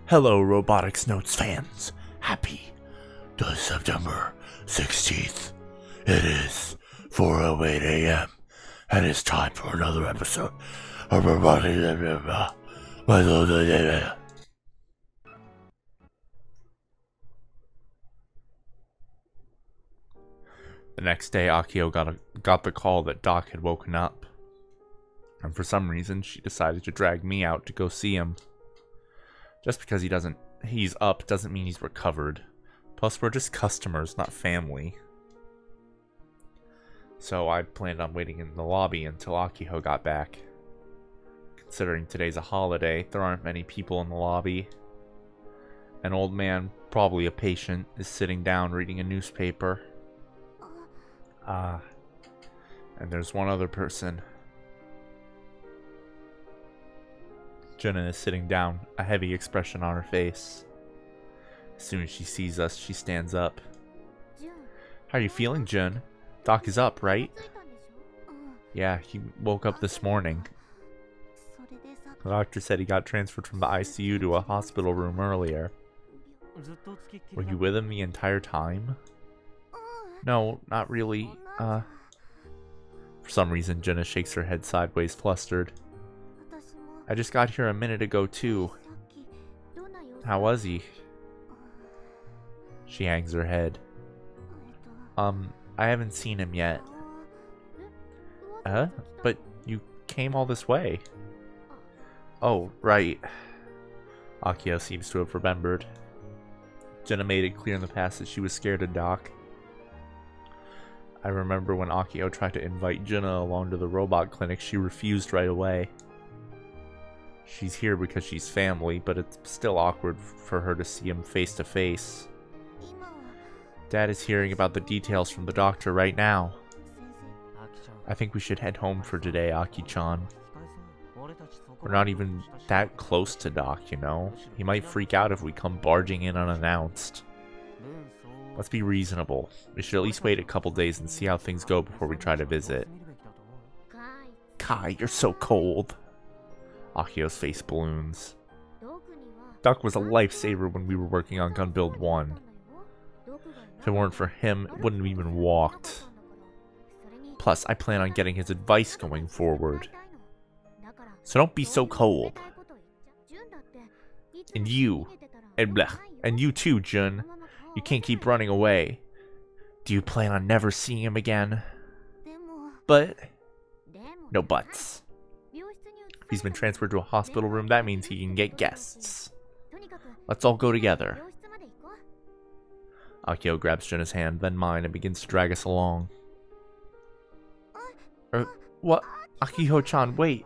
Hello, Robotics Notes fans. Happy September 16th. It is 4:08 a.m. and it's time for another episode of Robotics. The next day, Akio got the call that Doc had woken up. And for some reason, she decided to drag me out to go see him. Just because he's up doesn't mean he's recovered. Plus, we're just customers, not family. So I planned on waiting in the lobby until Akio got back. Considering today's a holiday, there aren't many people in the lobby. An old man, probably a patient, is sitting down reading a newspaper. And there's one other person. Jenna is sitting down, a heavy expression on her face. As soon as she sees us, she stands up. How are you feeling, Jun? Doc is up, right? Yeah, he woke up this morning. The doctor said he got transferred from the ICU to a hospital room earlier. Were you with him the entire time? No, not really. For some reason, Jenna shakes her head sideways, flustered. I just got here a minute ago, too. How was he? She hangs her head. I haven't seen him yet. But you came all this way. Oh, right. Akio seems to have remembered. Jenna made it clear in the past that she was scared of Doc. I remember when Akio tried to invite Jenna along to the robot clinic, she refused right away. She's here because she's family, but it's still awkward for her to see him face to face. Dad is hearing about the details from the doctor right now. I think we should head home for today, Aki-chan. We're not even that close to Doc, you know? He might freak out if we come barging in unannounced. Let's be reasonable. We should at least wait a couple days and see how things go before we try to visit. Kai, you're so cold. Akio's face balloons. Doc was a lifesaver when we were working on Gun Build 1. If it weren't for him, it wouldn't have even walked. Plus, I plan on getting his advice going forward. So don't be so cold. And you. And you too, Jun. You can't keep running away. Do you plan on never seeing him again? But... no buts. If he's been transferred to a hospital room, that means he can get guests. Let's all go together. Akio grabs Jenna's hand, then mine, and begins to drag us along. What? Akio-chan, wait.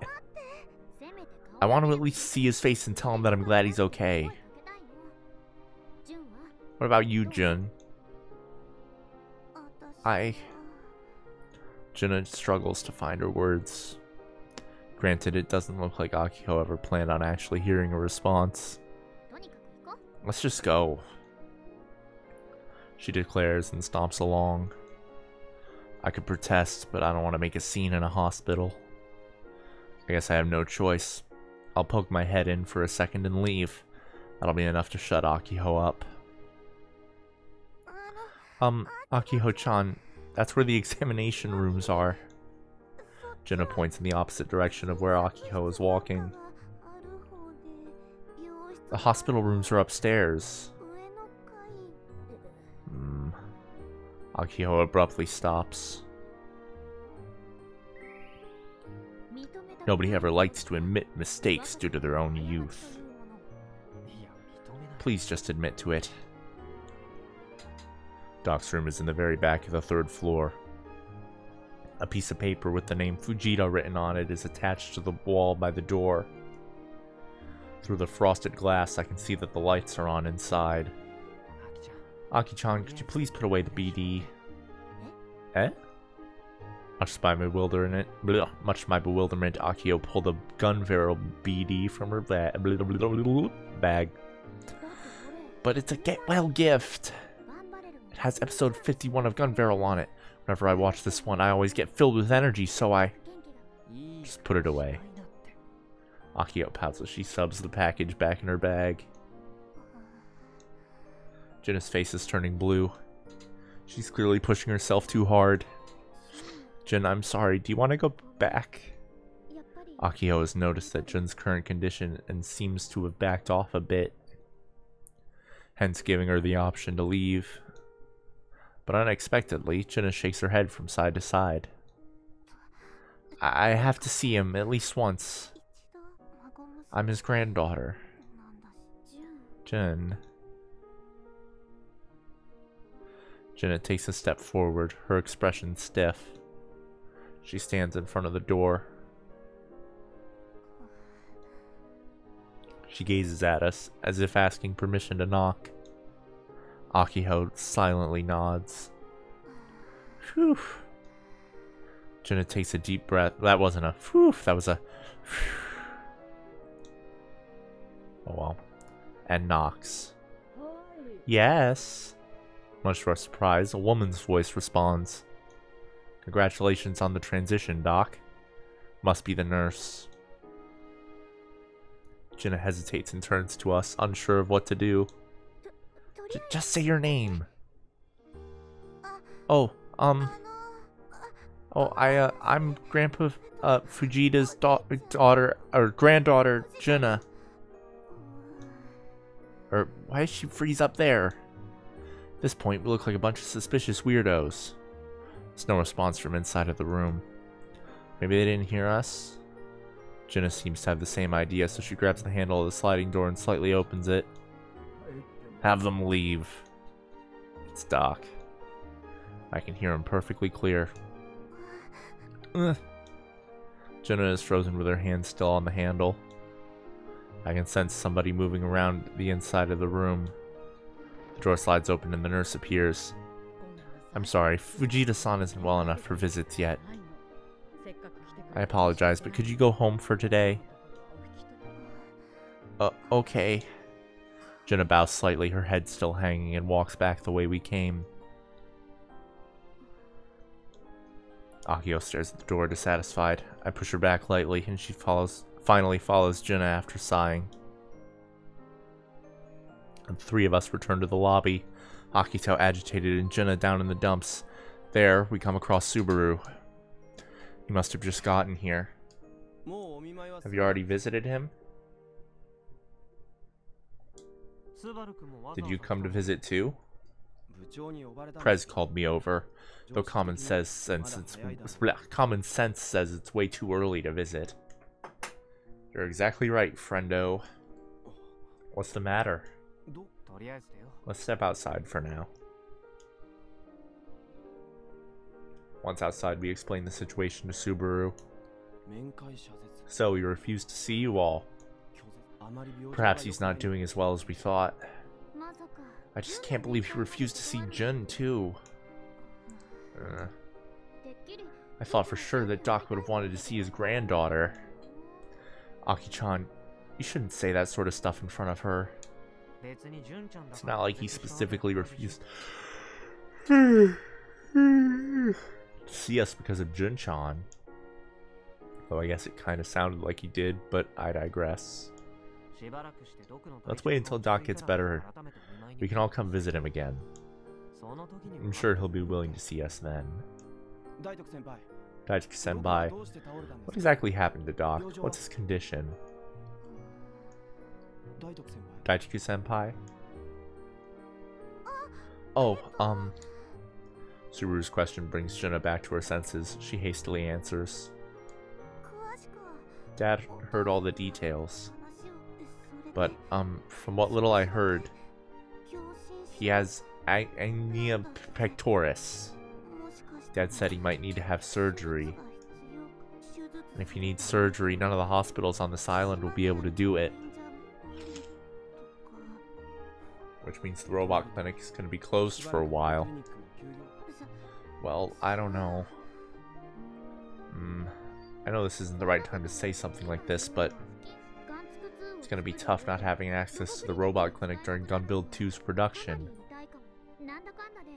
I want to at least see his face and tell him that I'm glad he's okay. What about you, Jun? Jenna struggles to find her words. Granted, it doesn't look like Akio ever planned on actually hearing a response. Let's just go, she declares and stomps along. I could protest, but I don't want to make a scene in a hospital. I guess I have no choice. I'll poke my head in for a second and leave. That'll be enough to shut Akio up. Akio-chan, that's where the examination rooms are. Jenna points in the opposite direction of where Akio is walking. The hospital rooms are upstairs. Akio abruptly stops. Nobody ever likes to admit mistakes due to their own youth. Please just admit to it. Doc's room is in the very back of the 3rd floor. A piece of paper with the name Fujita written on it is attached to the wall by the door. Through the frosted glass, I can see that the lights are on inside. Aki-chan, could you please put away the BD? Much to my bewilderment, Akio pulled a gun barrel BD from her bag. But it's a get-well gift. It has episode 51 of Gun Barrel on it. Whenever I watch this one, I always get filled with energy, so I put it away. Akio pouts as she subs the package back in her bag. Jinna's face is turning blue. She's clearly pushing herself too hard. Jin, I'm sorry. Do you want to go back? Akio has noticed that Jin's current condition and seems to have backed off a bit, hence giving her the option to leave. But unexpectedly, Jinna shakes her head from side to side. I have to see him at least once. I'm his granddaughter. Jin. Jinna takes a step forward, her expression stiff. She stands in front of the door. She gazes at us, as if asking permission to knock. Akiho silently nods. Phew. Jinna takes a deep breath. That wasn't a phew, that was a phew. Oh well. And knocks. Yes. Much to our surprise, a woman's voice responds. Congratulations on the transition, Doc. Must be the nurse. Jinna hesitates and turns to us, unsure of what to do. Just say your name. Oh, I'm Grandpa Fujita's daughter or granddaughter, Jinna. Or why does she freeze up there? At this point, we look like a bunch of suspicious weirdos. There's no response from inside of the room. Maybe they didn't hear us? Jinna seems to have the same idea, so she grabs the handle of the sliding door and slightly opens it. Have them leave. It's Doc. I can hear him perfectly clear. Ugh. Jinna is frozen with her hand still on the handle. I can sense somebody moving around the inside of the room. The door slides open and the nurse appears. I'm sorry, Fujita-san isn't well enough for visits yet. I apologize, but could you go home for today? Okay. Jinna bows slightly, her head still hanging, and walks back the way we came. Akio stares at the door, dissatisfied. I push her back lightly, and she finally follows Jinna after sighing. And the three of us return to the lobby, Akito agitated and Jinna down in the dumps. There, we come across Subaru. He must have just gotten here. Have you already visited him? Did you come to visit too? Prez called me over, though common sense says it's way too early to visit. You're exactly right, friendo. What's the matter? Let's step outside for now. Once outside, we explain the situation to Subaru. So he refused to see you all. Perhaps he's not doing as well as we thought. I just can't believe he refused to see Jun, too. I thought for sure that Doc would have wanted to see his granddaughter. Aki-chan, you shouldn't say that sort of stuff in front of her. It's not like he specifically refused to see us because of Jun-chan. Though I guess it kind of sounded like he did, but I digress. Let's wait until Doc gets better. We can all come visit him again. I'm sure he'll be willing to see us then. Daisuke-senpai, what exactly happened to Doc? What's his condition? Daisuke-senpai? Oh, Subaru's question brings Jinna back to her senses. She hastily answers. Dad heard all the details. But, from what little I heard, he has angina pectoris. Dad said he might need to have surgery. And if he needs surgery, none of the hospitals on this island will be able to do it. Which means the robot clinic is going to be closed for a while. Well, I don't know. I know this isn't the right time to say something like this, but it's going to be tough not having access to the robot clinic during Gunbuild 2's production.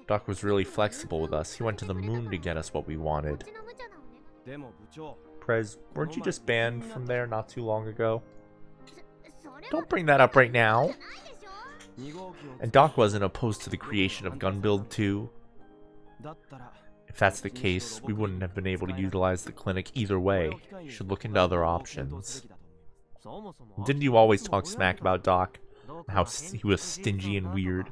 Doc was really flexible with us. He went to the moon to get us what we wanted. Prez, weren't you just banned from there not too long ago? Don't bring that up right now. And Doc wasn't opposed to the creation of Gun Build 2. If that's the case, we wouldn't have been able to utilize the clinic either way. You should look into other options. Didn't you always talk smack about Doc? How he was stingy and weird?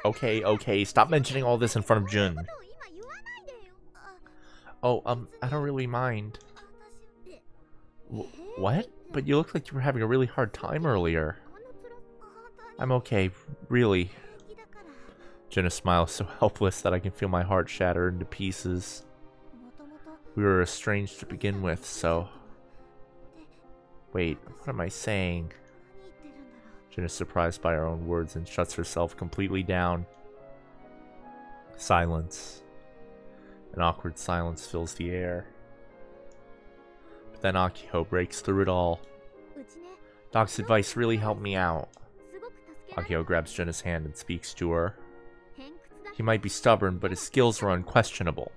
Okay, stop mentioning all this in front of Jun. Oh, I don't really mind. What? But you looked like you were having a really hard time earlier. I'm okay, really. Jenna smiles so helpless that I can feel my heart shatter into pieces. We were estranged to begin with, so... Wait, what am I saying? Jenna's surprised by her own words and shuts herself completely down. Silence. An awkward silence fills the air. But then Akio breaks through it all. Doc's advice really helped me out. Akio grabs Jenna's hand and speaks to her. He might be stubborn, but his skills are unquestionable.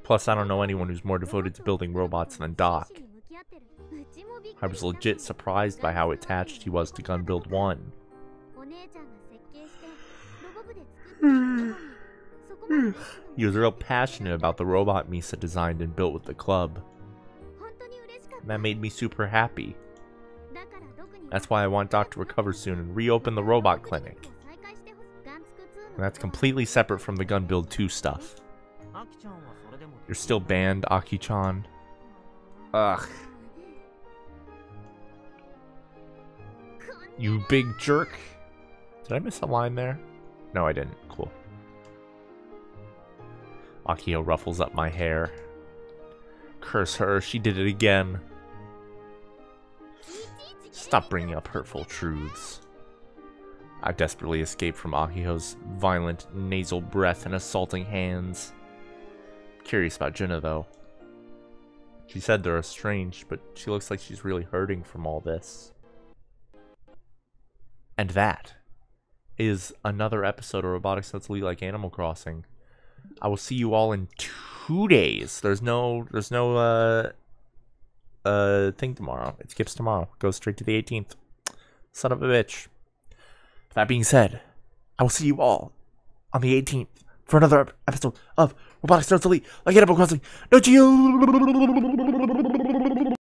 Plus, I don't know anyone who's more devoted to building robots than Doc. I was legit surprised by how attached he was to Gun Build 1. He was real passionate about the robot Misa designed and built with the club. And that made me super happy. That's why I want Doc to recover soon and reopen the robot clinic. And that's completely separate from the Gun Build 2 stuff. You're still banned, Aki-chan. Ugh. You big jerk. Did I miss a line there? No, I didn't. Cool. Akio ruffles up my hair. Curse her, she did it again. Stop bringing up hurtful truths. I desperately escaped from Akio's violent nasal breath and assaulting hands. Curious about Jenna, though. She said they're estranged, but she looks like she's really hurting from all this. And that is another episode of Robotics That's Elite Like Animal Crossing. I will see you all in 2 days. There's no thing tomorrow. It skips tomorrow. Goes straight to the 18th. Son of a bitch. That being said, I will see you all on the 18th for another episode of Robotics That's Elite Like Animal Crossing. No, to you.